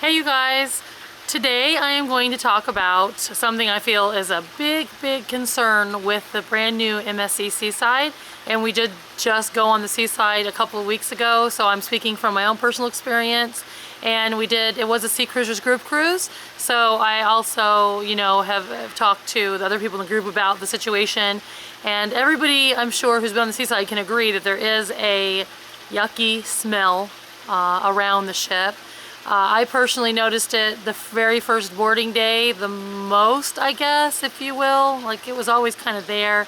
Hey you guys, today I am going to talk about something I feel is a big concern with the brand new MSC Seaside, and we did just go on the Seaside a couple of weeks ago, so I'm speaking from my own personal experience. And it was a Sea Cruisers group cruise, so I also, have talked to the other people in the group about the situation, and everybody I'm sure who's been on the Seaside can agree that there is a yucky smell around the ship. I personally noticed it the very first boarding day, the most, I guess, if you will. Like, it was always kind of there.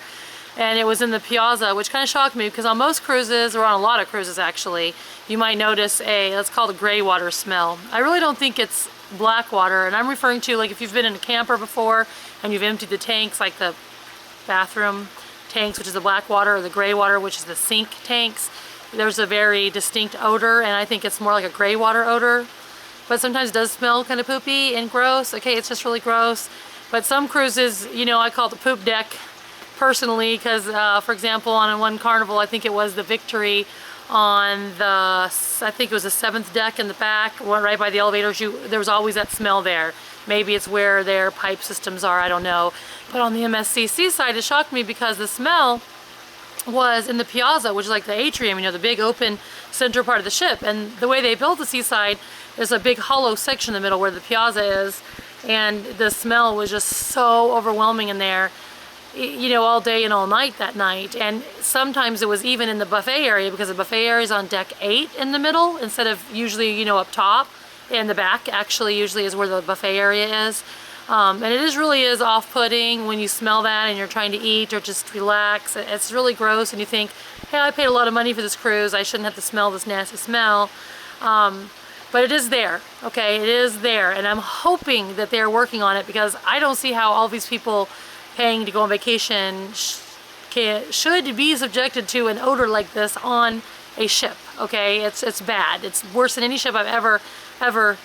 And it was in the piazza, which kind of shocked me because on most cruises, or on a lot of cruises actually, you might notice let's call it a gray water smell. I really don't think it's black water, and I'm referring to, like, if you've been in a camper before and you've emptied the tanks, like the bathroom tanks, which is the black water, or the gray water, which is the sink tanks, there's a very distinct odor, and I think it's more like a gray water odor. But sometimes it does smell kind of poopy and gross. Okay, it's just really gross. But some cruises, I call it the poop deck personally, because for example, on one Carnival, I think it was the Victory, on I think it was the 7th deck in the back, right by the elevators, there was always that smell there. Maybe it's where their pipe systems are, I don't know. But on the MSC Seaside, it shocked me because the smell was in the piazza, which is like the atrium, the big open center part of the ship. And the way they built the Seaside, there's a big hollow section in the middle where the piazza is, and the smell was just so overwhelming in there, all day and all night that night. And sometimes it was even in the buffet area, because the buffet area is on deck 8 in the middle instead of usually, up top. And the back actually usually is where the buffet area is. And it really is off-putting when you smell that and you're trying to eat or just relax. It's really gross, and you think, hey, I paid a lot of money for this cruise, I shouldn't have to smell this nasty smell. But it is there, okay? It is there, and I'm hoping that they're working on it, because I don't see how all these people paying to go on vacation should be subjected to an odor like this on a ship, okay? It's bad. It's worse than any ship I've ever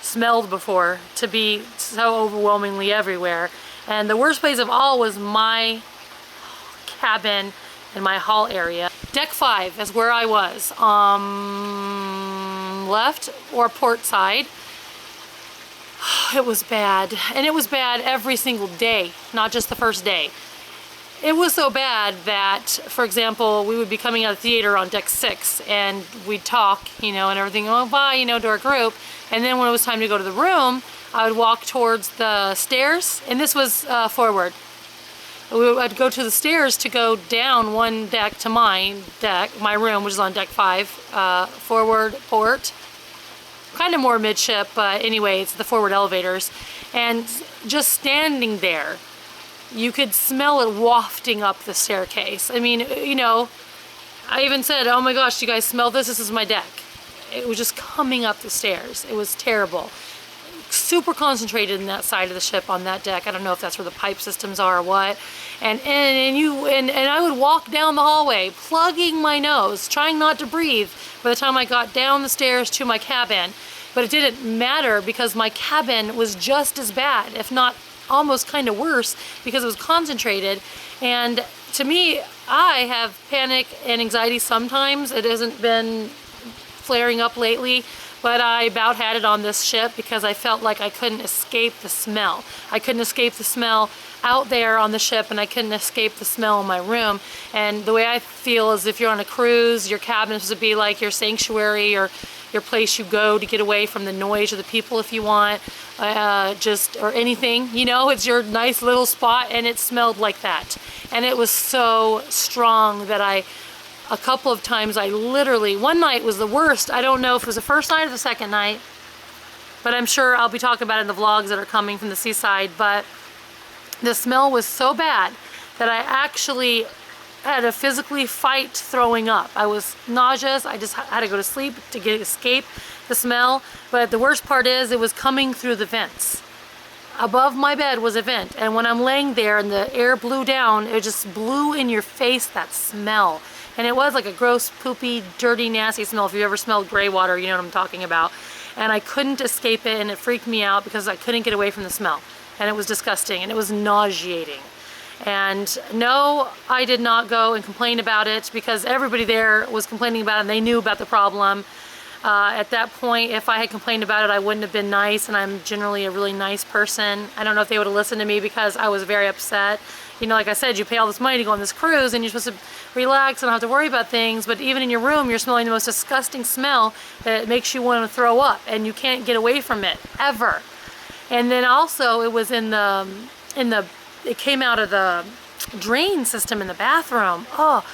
smelled before, to be so overwhelmingly everywhere. And the worst place of all was my cabin and my hall area. Deck 5 is where I was, left or port side. It was bad, and it was bad every single day, not just the first day. It was so bad that, for example, we would be coming out of the theater on deck 6, and we'd talk, and everything, oh, bye, to our group. And then when it was time to go to the room, I would walk towards the stairs, and this was forward. I'd go to the stairs to go down one deck to my room, which is on deck 5, forward port. Kind of more midship, but anyway, it's the forward elevators. And just standing there, you could smell it wafting up the staircase. I mean, I even said, oh my gosh, do you guys smell this? This is my deck. It was just coming up the stairs. It was terrible. Super concentrated in that side of the ship on that deck. I don't know if that's where the pipe systems are or what. And I would walk down the hallway, plugging my nose, trying not to breathe by the time I got down the stairs to my cabin. But it didn't matter, because my cabin was just as bad, if not almost kind of worse, because it was concentrated. And to me, I have panic and anxiety sometimes. It hasn't been flaring up lately, but I about had it on this ship because I felt like I couldn't escape the smell. I couldn't escape the smell out there on the ship, and I couldn't escape the smell in my room. And the way I feel is, if you're on a cruise, your cabin is to be like your sanctuary, or your place you go to get away from the noise of the people if you want, or anything, it's your nice little spot, and it smelled like that. And it was so strong that a couple of times I literally, one night was the worst. I don't know if it was the first night or the second night, but I'm sure I'll be talking about it in the vlogs that are coming from the Seaside. But the smell was so bad that I actually had to physically fight throwing up. I was nauseous. I just had to go to sleep to escape the smell. But the worst part is, it was coming through the vents. Above my bed was a vent, and when I'm laying there and the air blew down, it just blew in your face, that smell. And it was like a gross, poopy, dirty, nasty smell. If you ever smelled gray water, you know what I'm talking about. And I couldn't escape it, and it freaked me out because I couldn't get away from the smell. And it was disgusting, and it was nauseating. And no, I did not go and complain about it, because everybody there was complaining about it and they knew about the problem. At that point, if I had complained about it, I wouldn't have been nice, and I'm generally a really nice person. I don't know if they would have listened to me because I was very upset. You know, like I said, you pay all this money to go on this cruise and you're supposed to relax and not have to worry about things, but even in your room, you're smelling the most disgusting smell that makes you want to throw up, and you can't get away from it, ever. And then also, it was it came out of the drain system in the bathroom. Oh.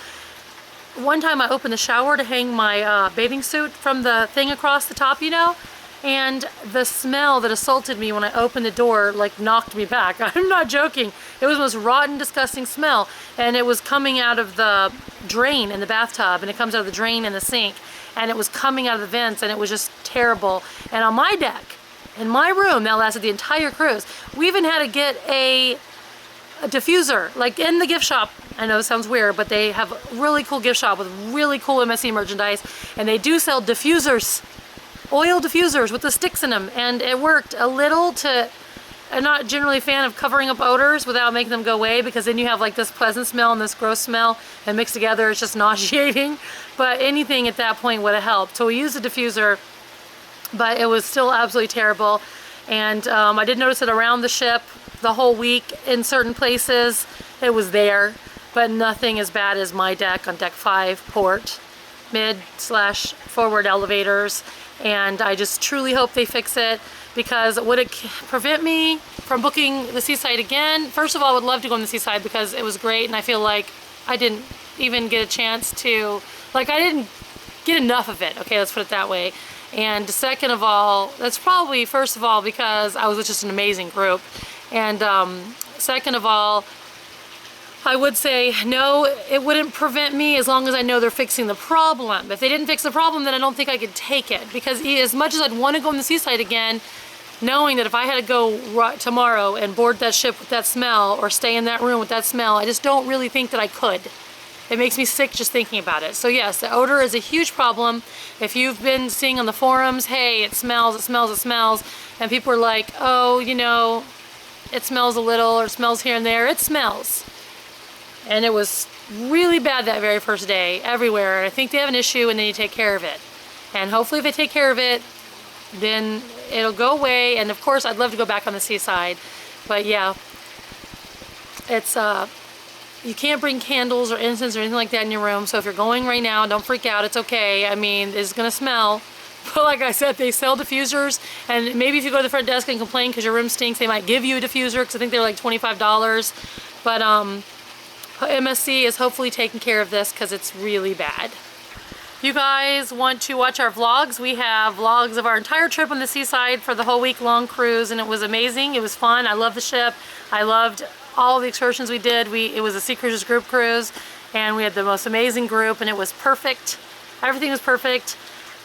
One time I opened the shower to hang my bathing suit from the thing across the top, you know, and the smell that assaulted me when I opened the door like knocked me back. I'm not joking. It was the most rotten, disgusting smell, and it was coming out of the drain in the bathtub, and it comes out of the drain in the sink, and it was coming out of the vents, and it was just terrible. And on my deck, in my room, that lasted the entire cruise. We even had to get a diffuser, like in the gift shop. I know it sounds weird, but they have a really cool gift shop with really cool MSC merchandise, and they do sell diffusers, oil diffusers with the sticks in them, and it worked a little to... I'm not generally a fan of covering up odors without making them go away, because then you have like this pleasant smell and this gross smell, and mixed together it's just nauseating, but anything at that point would have helped. So we used a diffuser, but it was still absolutely terrible. And I did notice it around the ship the whole week. In certain places it was there, but nothing as bad as my deck on deck 5 port, mid/forward elevators. And I just truly hope they fix it, because would it prevent me from booking the Seaside again? First of all, I would love to go on the Seaside because it was great, and I feel like I didn't even get a chance to, like, I didn't get enough of it. Okay, let's put it that way. And second of all, that's probably, first of all, because I was with just an amazing group. And second of all, I would say no, it wouldn't prevent me as long as I know they're fixing the problem. If they didn't fix the problem, then I don't think I could take it. Because as much as I'd want to go on the Seaside again, knowing that if I had to go tomorrow and board that ship with that smell, or stay in that room with that smell, I just don't really think that I could. It makes me sick just thinking about it. So yes, the odor is a huge problem. If you've been seeing on the forums, hey, it smells, it smells, it smells, and people are like, oh, you know, it smells a little, or smells here and there, it smells. And it was really bad that very first day, everywhere. I think they have an issue, and they need to take care of it. And hopefully if they take care of it, then it'll go away. And of course, I'd love to go back on the Seaside. But yeah, it's, you can't bring candles or incense or anything like that in your room. So if you're going right now, don't freak out, it's okay. I mean, it's gonna smell. But like I said, they sell diffusers, and maybe if you go to the front desk and complain because your room stinks, they might give you a diffuser, because I think they're like $25. But MSC is hopefully taking care of this, because it's really bad. If you guys want to watch our vlogs, we have vlogs of our entire trip on the Seaside for the whole week-long cruise, and it was amazing. It was fun. I love the ship. I loved all the excursions we did. It was a Sea Cruisers group cruise, and we had the most amazing group, and it was perfect. Everything was perfect.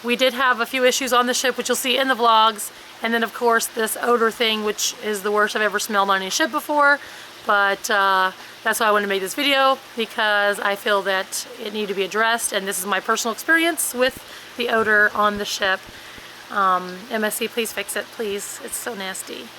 We did have a few issues on the ship, which you'll see in the vlogs, and then of course this odor thing, which is the worst I've ever smelled on any ship before. But that's why I wanted to make this video, because I feel that it needed to be addressed, and this is my personal experience with the odor on the ship. MSC, please fix it, please. It's so nasty.